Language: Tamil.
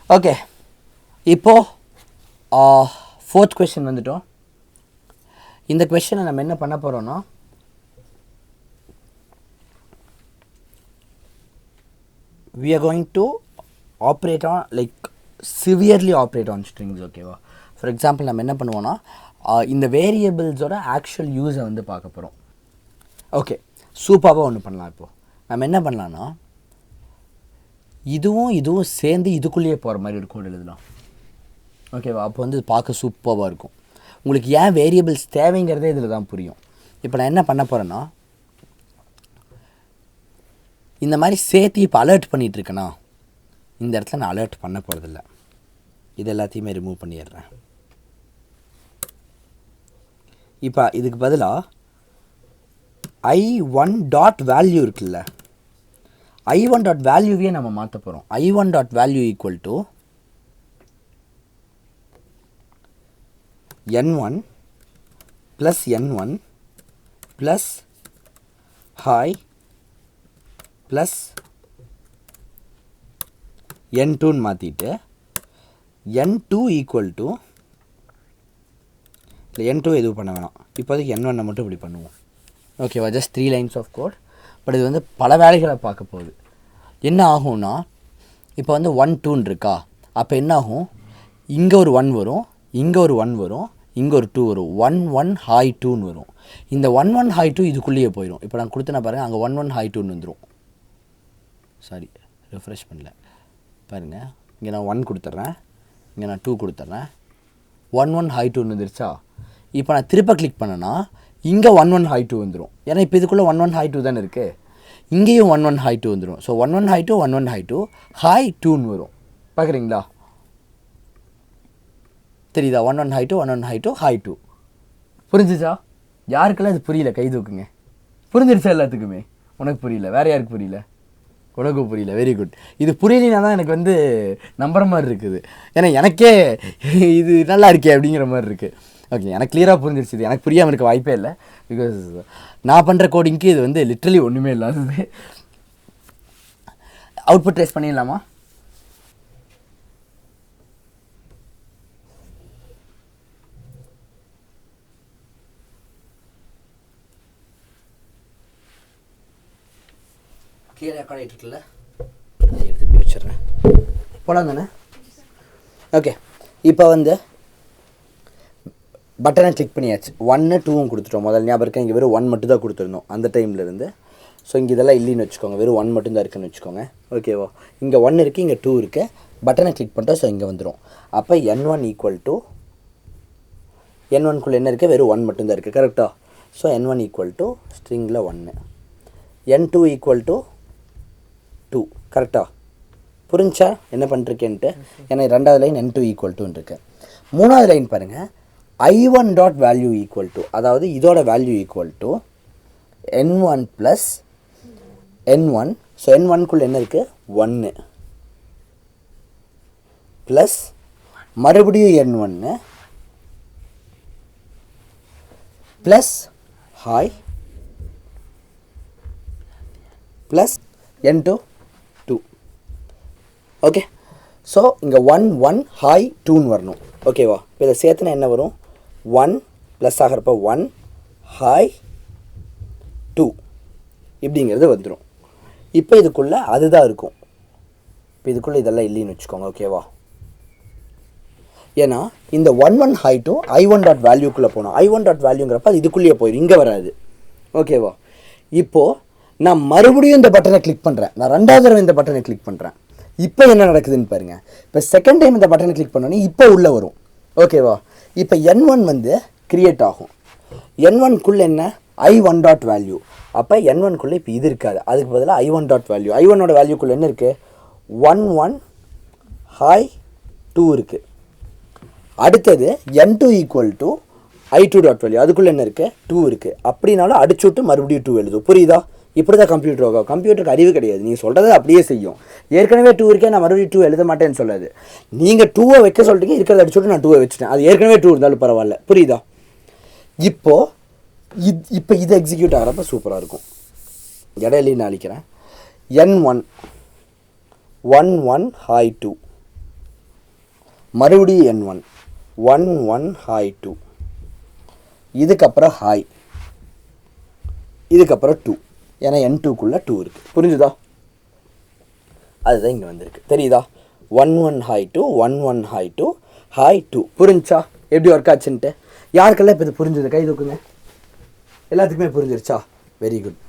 ஓகே, இப்போது ஃபோர்த் கொஸ்டின் வந்துட்டோம். இந்த கொஸ்டினை நம்ம என்ன பண்ண போகிறோன்னா, we are going to operate on like severely operate on strings. ஓகேவா? ஃபார் எக்ஸாம்பிள் நம்ம என்ன பண்ணுவோன்னா, இந்த வேரியபிள்ஸோட ஆக்சுவல் யூஸை வந்து பார்க்க போகிறோம். ஓகே, சூப்பராக ஒன்று பண்ணலாம். இப்போது நம்ம என்ன பண்ணலான்னா, இதுவும் சேர்ந்து இதுக்குள்ளேயே போகிற மாதிரி ஒரு கோட் எழுதலாம். ஓகேவா? அப்போ வந்து பார்க்க சூப்பராக இருக்கும். உங்களுக்கு ஏன் வேரியபிள்ஸ் தேவைங்கிறதே இதில் தான் புரியும். இப்போ நான் என்ன பண்ண போகிறேன்னா, இந்த மாதிரி சேர்த்து இப்போ அலர்ட் பண்ணிகிட்ருக்கேன்னா, இந்த இடத்துல நான் அலர்ட் பண்ண போகிறதில்ல. இது எல்லாத்தையுமே ரிமூவ் பண்ணிடுறேன். இப்போ இதுக்கு பதிலாக i1.value இருக்குல்ல, i1.valueவே நம்ம மாற்ற போகிறோம். i1.value equal to n1 plus n1 plus hi plus n2ன்னு மாற்றிட்டு n2 ஈக்குவல் டு, இல்லை n2 எதுவும் பண்ண வேணாம், இப்போதைக்கு n1 மட்டும் இப்படி பண்ணுவோம். ஓகேவா? Just 3 lines of code. But இது வந்து பல வேலைகளை பார்க்க போகுது. என்ன ஆகும்னா, இப்போ வந்து 1 2ன்னு இருக்கா, அப்போ என்ன ஆகும், இங்கே ஒரு 1 வரும், இங்கே ஒரு 1 வரும், இங்கே ஒரு 2 வரும், 1 1 ஹாய் 2ன்னு வரும். இந்த 1 1 ஹாய் 2 இதுக்குள்ளேயே போயிடும். இப்போ நான் கொடுத்தேன்னா பாருங்கள், அங்கே 1 1 ஹாய் 2ன்னு வந்துடும். சாரி, ரெஃப்ரெஷ் பண்ணல பாருங்கள். இங்கே நான் 1 கொடுத்துட்றேன், இங்கே நான் 2 கொடுத்துட்றேன், 1 1 ஹாய் 2ன்னு வந்துருச்சா. இப்போ நான் திருப்ப கிளிக் பண்ணேன்னா இங்கே 1 1 ஹாய் 2 வந்துடும். ஏன்னா இப்போ இதுக்குள்ளே 1 1 ஹாய் 2 தானே இருக்குது. இங்கேயும் 1 1 ஹாய் 2 வந்துடும். ஸோ 1 1 ஹாய் 2 1 1 ஹாய் 2 ஹாய் 2ன்னு வரும். பார்க்குறீங்களா? தெரியுதா? 1 1 ஹாய் 2 1 1 ஹாய் 2 ஹாய் 2. புரிஞ்சிச்சா? யாருக்கெல்லாம் இது புரியல கை தூக்குங்க. புரிஞ்சிருச்சா எல்லாத்துக்குமே? உனக்கு புரியல, வேறு யாருக்கு புரியல? உனக்கு புரியல. Very good. இது புரியலினா தான் எனக்கு வந்து நம்புற மாதிரி இருக்குது. ஏன்னா எனக்கே இது நல்லா இருக்கே அப்படிங்கிற மாதிரி இருக்குது. ஓகே, எனக்கு கிளியராக புரிஞ்சிருச்சு. இது எனக்கு புரியாமல் இருக்க வாய்ப்பே இல்லை. பிகாஸ் நான் பண்ணுற கோடிங்க்கு இது வந்து லிட்ரலி ஒன்றுமே இல்லாதது. அவுட்புட் ட்ரேஸ் பண்ணிடலாமா? கீழே ரெக்கார்ட் ஆகிட்டு இருக்குல்ல, எடுத்து போய் வச்சிடுறேன். போகலாம் தானே? ஓகே, இப்போ வந்து பட்டனை கிளிக் பண்ணியாச்சு. 1 2வும் கொடுத்துட்டோம். முதல் ஞாபகம் இருக்கா, இங்கே வெறும் 1 மட்டும் தான் கொடுத்துருந்தோம் அந்த டைம்லேருந்து. ஸோ இங்கே இதெல்லாம் இல்லைன்னு வச்சுக்கோங்க, வெறும் 1 மட்டும் தான் இருக்குன்னு வச்சுக்கோங்க. ஓகேவா? இங்கே 1 இருக்குது, இங்கே 2 இருக்குது. பட்டனை கிளிக் பண்ணிட்டோம். ஸோ இங்கே வந்துடும். அப்போ n1 ஈக்குவல் டு, n1குள்ளே என்ன இருக்குது, வெறும் 1 மட்டும் தான் இருக்குது. கரெக்டாக? ஸோ n1 ஈக்குவல் டு ஸ்ட்ரிங்கில் 1, n2 ஈக்குவல் டு 2. கரெக்டாக? புரிஞ்சா என்ன பண்ணிருக்கேன்ட்டு? ஏன்னா 2வது லைன் n2 ஈக்குவல் டுன்னு இருக்கு. 3வது லைன் பாருங்கள், i1.value ஈக்குவல் டு, அதாவது இதோட value equal to n1 plus n1. So n1குள்ளே என்ன இருக்குது, 1 ப்ளஸ் மறுபடியும் n1 plus hi plus n2 2. Okay, so இங்கே 1 1 ஹாய் 2ன்னு வரணும். ஓகேவா? இப்போ இதை சேர்த்துனா என்ன வரும், 1 ப்ளஸ் ஆகிறப்ப 1 ஹாய் 2 இப்படிங்கிறது வந்துடும். இப்போ இதுக்குள்ளே அதுதான் இருக்கும். இப்போ இதுக்குள்ளே இதெல்லாம் இல்லைன்னு வச்சுக்கோங்க. ஓகேவா? ஏன்னா இந்த 1 1 ஹாய் 2 i1.valueக்குள்ளே போகணும். i1.valueங்கிறப்ப அது இதுக்குள்ளேயே போயிடும், இங்கே வராது. ஓகேவா? இப்போது நான் மறுபடியும் இந்த பட்டனை கிளிக் பண்ணுறேன். நான் 2வது தடவை இந்த பட்டனை கிளிக் பண்ணுறேன். இப்போ என்ன நடக்குதுன்னு பாருங்கள். இப்போ செகண்ட் டைம் இந்த பட்டனை கிளிக் பண்ணோன்னே இப்போ உள்ளே வரும். ஓகேவா? இப்போ n1 வந்து க்ரியேட் ஆகும். n1குள்ளே என்ன, i1.value. அப்போ n1குள்ளே இப்போ இது இருக்காது, அதுக்கு பதிலாக i1.value. i1ஓட வேல்யூக்குள்ளே என்ன இருக்குது, 1 1 ஹாய் 2 இருக்குது. அடுத்தது n2 ஈக்குவல் டு i2.value. அதுக்குள்ளே என்ன இருக்குது, 2 இருக்குது. அப்படின்னாலும் அடிச்சு விட்டு மறுபடியும் 2 எழுதும். புரியுதா? இப்படி தான் கம்ப்யூட்டர் ஆகும். கம்ப்யூட்டருக்கு அறிவு கிடையாது. நீங்கள் சொல்கிறத அப்படியே செய்யும். ஏற்கனவே 2 இருக்கே, நான் மறுபடியும் 2 எழுத மாட்டேன்னு சொல்லாது. நீங்கள் 2 வைக்க சொல்லிட்டீங்க, இருக்கிறத அடிச்சுட்டு நான் 2 வச்சுட்டேன். அது ஏற்கனவே 2 இருந்தாலும் பரவாயில்ல. புரியுதா? இப்போ இது எக்ஸிக்யூட் ஆகிறப்ப சூப்பராக இருக்கும். இடையிலையும் நான் அழிக்கிறேன். n1 1 1 ஹாய் 2 மறுபடியும் N1 1 1 ஹாய் 2, இதுக்கப்புறம் ஹாய், இதுக்கப்புறம் 2, ஏன்னா N2க்குள்ளே 2 இருக்குது. புரிஞ்சுதா? அதுதான் இங்கே வந்திருக்கு. தெரியுதா? 1 1 ஹாய் 2 1 1 ஹாய் 2 ஹாய் 2. புரிஞ்சா எப்படி ஒர்க் ஆச்சுன்ட்டு? யாருக்கெல்லாம் இப்போ இது புரிஞ்சுது கை தூக்குங்க. எல்லாத்துக்குமே புரிஞ்சிருச்சா? Very good.